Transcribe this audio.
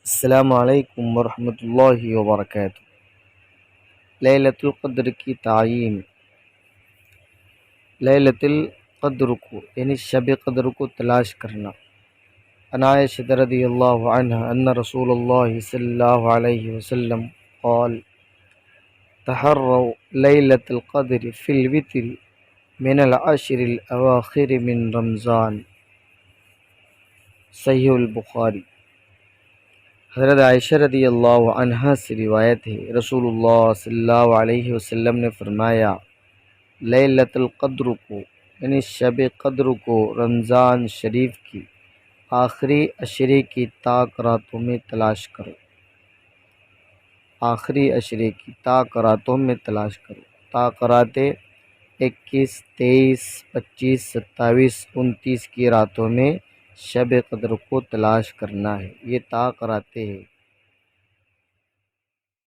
السلام علیکم ورحمۃ اللہ وبرکاتہ۔ لیلۃ القدر کی تعین۔ لیلۃ القدر کو یعنی شب قدر کو تلاش کرنا۔ عن عائشہ رضی اللہ عنہ ان رسول اللہ صلی اللہ علیہ وسلم قال تحروا لیلۃ القدر فی الوتر من العشر الاواخر من رمضان۔ صحیح البخاری۔ حضرت عائشہ رضی اللہ عنہ سے روایت ہے، رسول اللہ صلی اللہ علیہ وسلم نے فرمایا، لیلۃ القدر کو یعنی شب قدر کو رمضان شریف کی آخری عشرے کی طاق راتوں میں تلاش کرو۔ آخری عشرے کی طاق راتوں میں تلاش کرو۔ طاق راتیں 21، 23، 25، 27، 29 کی راتوں میں شب قدر کو تلاش کرنا ہے۔ یہ طاق راتیں ہیں۔